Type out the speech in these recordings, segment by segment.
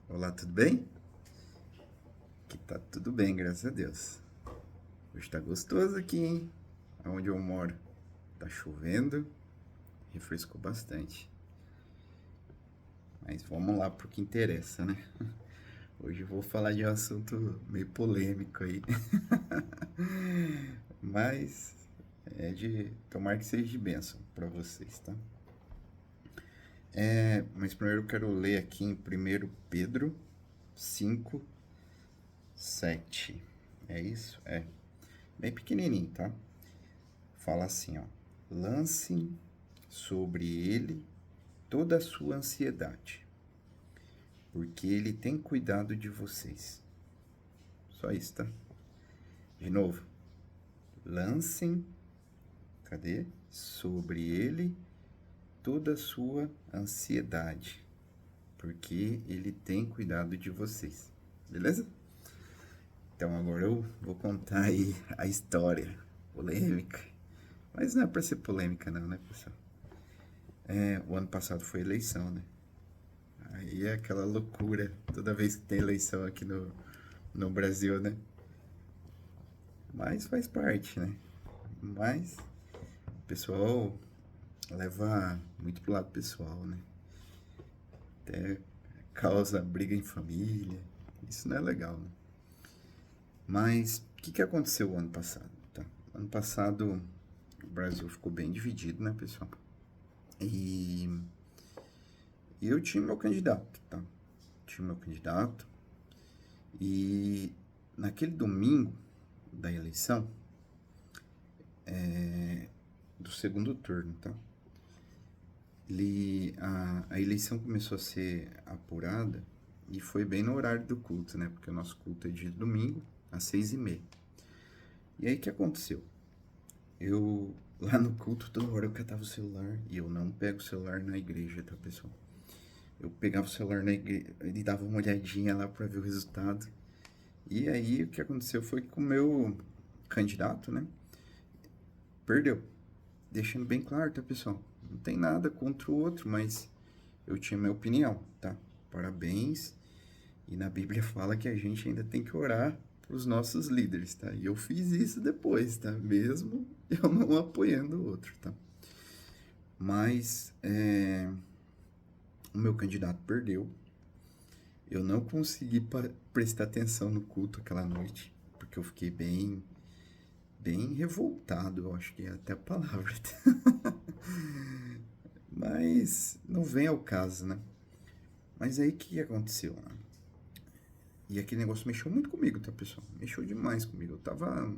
Olá, tudo bem? Aqui tá tudo bem, graças a Deus. Hoje tá gostoso aqui, hein? Onde eu moro. Tá chovendo, refrescou bastante. Mas vamos lá pro que interessa, né? Hoje eu vou falar de um assunto meio polêmico aí. Mas é de tomar que seja de bênção pra vocês, tá? Mas primeiro eu quero ler aqui em 1 Pedro 5:7. É isso? É. Bem pequenininho, tá? Fala assim, ó. Lancem sobre ele toda a sua ansiedade, porque ele tem cuidado de vocês. Só isso, tá? De novo. Lancem, cadê? Sobre ele toda a sua ansiedade, porque ele tem cuidado de vocês. Beleza? Então agora eu vou contar aí a história polêmica. Mas não é pra ser polêmica não, né, pessoal? O ano passado foi eleição, né? Aí é aquela loucura toda vez que tem eleição aqui no Brasil, né? Mas faz parte, né? Mas o pessoal leva muito pro lado pessoal, né? Até causa briga em família. Isso não é legal, né? Mas o que aconteceu o ano passado? Tá? Ano passado o Brasil ficou bem dividido, né, pessoal? E, e eu tinha meu candidato, tá? Tinha meu candidato. E naquele domingo da eleição, do segundo turno, tá? A eleição começou a ser apurada e foi bem no horário do culto, né? Porque o nosso culto é de domingo, às 6h30. E aí o que aconteceu? Eu, lá no culto, toda hora eu catava o celular e eu não pego o celular na igreja, tá, pessoal? Eu pegava o celular na igreja e dava uma olhadinha lá pra ver o resultado. E aí o que aconteceu foi que o meu candidato, né, perdeu. Deixando bem claro, tá, pessoal? Não tem nada contra o outro, mas eu tinha minha opinião, tá? Parabéns. E na Bíblia fala que a gente ainda tem que orar pros nossos líderes, tá? E eu fiz isso depois, tá? Mesmo eu não apoiando o outro, tá? Mas o meu candidato perdeu. Eu não consegui prestar atenção no culto aquela noite, porque eu fiquei bem revoltado, eu acho que é até a palavra. Mas não vem ao caso, né? Mas aí o que aconteceu, né? E aquele negócio mexeu muito comigo, tá, pessoal? Mexeu demais comigo. Eu tava.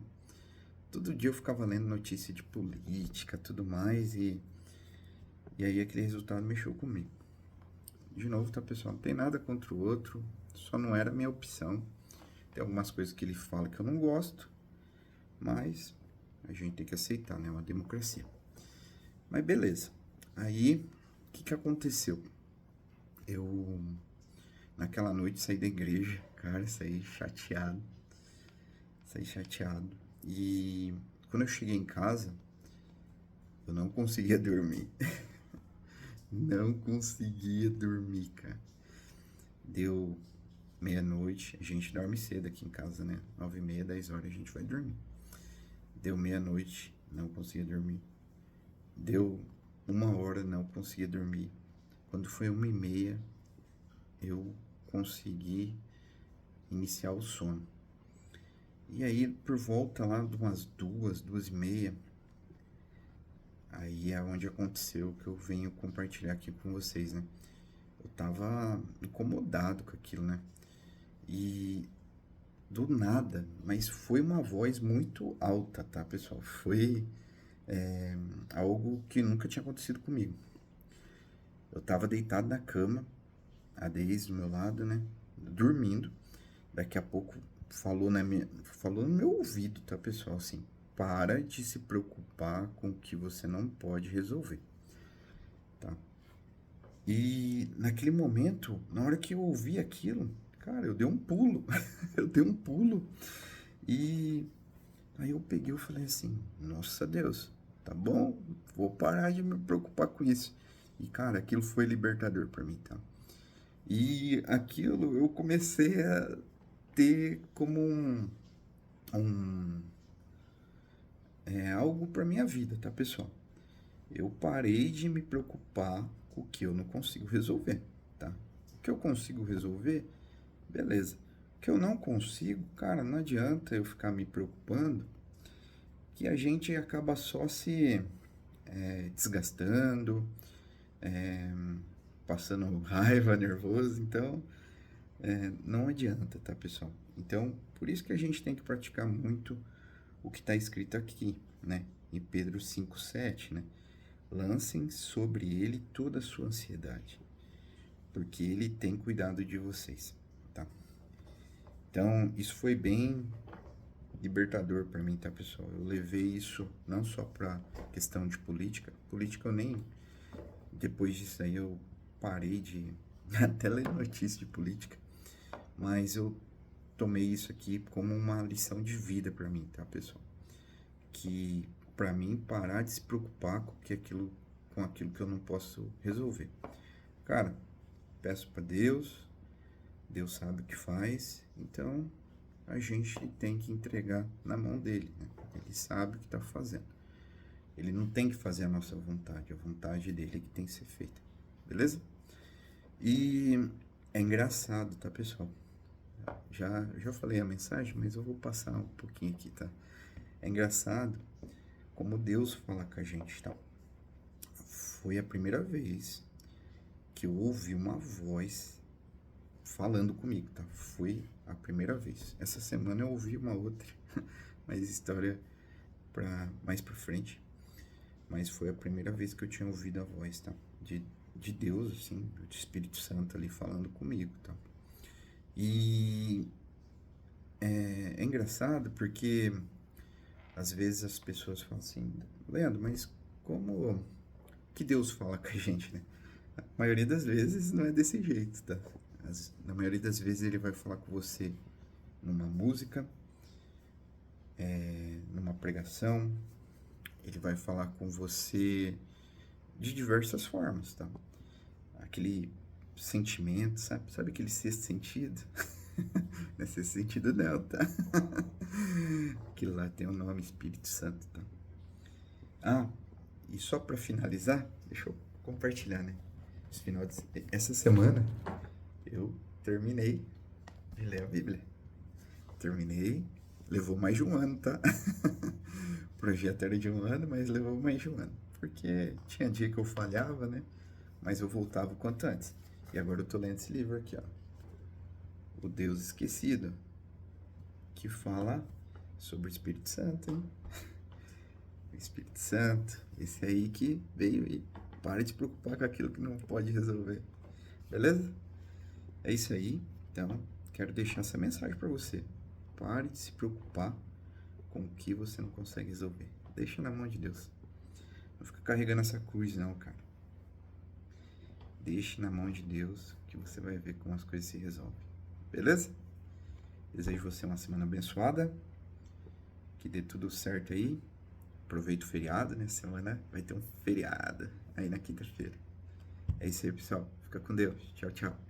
Todo dia eu ficava lendo notícia de política, tudo mais, e aí aquele resultado mexeu comigo. De novo, tá, pessoal? Não tem nada contra o outro, só não era a minha opção. Tem algumas coisas que ele fala que eu não gosto, mas a gente tem que aceitar, né? É uma democracia. Mas beleza. Aí, o que aconteceu? Eu, naquela noite, saí da igreja, cara, saí chateado. Saí chateado. E quando eu cheguei em casa, eu não conseguia dormir. Não conseguia dormir, cara. Deu meia-noite, a gente dorme cedo aqui em casa, né? 9h30, 10h a gente vai dormir. Deu meia-noite, não conseguia dormir. Deu 1h, não conseguia dormir. Quando foi 1h30, eu consegui iniciar o sono. E aí, por volta lá de umas 2h30, aí é onde aconteceu que eu venho compartilhar aqui com vocês, né? Eu tava incomodado com aquilo, né? E do nada, mas foi uma voz muito alta, tá, pessoal? Foi algo que nunca tinha acontecido comigo. Eu tava deitado na cama, a Deise do meu lado, né? Dormindo. Daqui a pouco falou no meu ouvido, tá, pessoal? Assim, para de se preocupar com o que você não pode resolver, tá? E naquele momento, na hora que eu ouvi aquilo, cara, eu dei um pulo. Eu dei um pulo. E aí eu peguei e falei assim, nossa Deus, tá bom, vou parar de me preocupar com isso. E cara, aquilo foi libertador pra mim, tá? E aquilo eu comecei a ter como um algo para minha vida, tá, pessoal? Eu parei de me preocupar com o que eu não consigo resolver, tá? O que eu consigo resolver, beleza. O que eu não consigo, cara, não adianta eu ficar me preocupando, que a gente acaba só se desgastando, é, passando raiva, nervoso, então não adianta, tá, pessoal? Então, por isso que a gente tem que praticar muito o que está escrito aqui, né? Em Pedro 5:7, né? Lancem sobre ele toda a sua ansiedade, porque ele tem cuidado de vocês, tá? Então, isso foi bem libertador para mim, tá, pessoal? Eu levei isso não só para questão de política. Política eu nem... Depois disso aí eu parei de até ler notícia de política, mas eu tomei isso aqui como uma lição de vida para mim, tá, pessoal? Que para mim parar de se preocupar com aquilo que eu não posso resolver. Cara, peço para Deus, Deus sabe o que faz, então a gente tem que entregar na mão dele, né? Ele sabe o que está fazendo. Ele não tem que fazer a nossa vontade, a vontade dele é que tem que ser feita, beleza? E é engraçado, tá, pessoal? Já falei a mensagem, mas eu vou passar um pouquinho aqui, tá? É engraçado como Deus fala com a gente, tá? Foi a primeira vez que eu ouvi uma voz falando comigo, tá? Foi a primeira vez. Essa semana eu ouvi uma outra, mas história mais pra frente. Mas foi a primeira vez que eu tinha ouvido a voz, tá? De Deus, assim, do Espírito Santo ali falando comigo, tá? E é engraçado porque às vezes as pessoas falam assim, Leandro, mas como que Deus fala com a gente, né? A maioria das vezes não é desse jeito, tá? Na maioria das vezes ele vai falar com você numa música, numa pregação, ele vai falar com você de diversas formas, tá? Aquele sentimento, sabe? Sabe aquele sexto sentido? Não é sexto sentido não, tá? Aquilo lá tem o nome Espírito Santo, tá? Ah, e só para finalizar, deixa eu compartilhar, né? Essa semana eu terminei de ler a Bíblia. Terminei, levou mais de um ano, tá? O projeto era de um ano, mas levou mais de um ano. Porque tinha dia que eu falhava, né? Mas eu voltava o quanto antes. E agora eu tô lendo esse livro aqui, ó. O Deus Esquecido, que fala sobre o Espírito Santo, hein? O Espírito Santo, esse aí que veio e para de se preocupar com aquilo que não pode resolver. Beleza? É isso aí. Então, quero deixar essa mensagem para você. Pare de se preocupar com o que você não consegue resolver. Deixa na mão de Deus. Não fica carregando essa cruz, não, cara. Deixe na mão de Deus que você vai ver como as coisas se resolvem. Beleza? Desejo você uma semana abençoada. Que dê tudo certo aí. Aproveita o feriado, né? Semana vai ter um feriado aí na quinta-feira. É isso aí, pessoal. Fica com Deus. Tchau, tchau.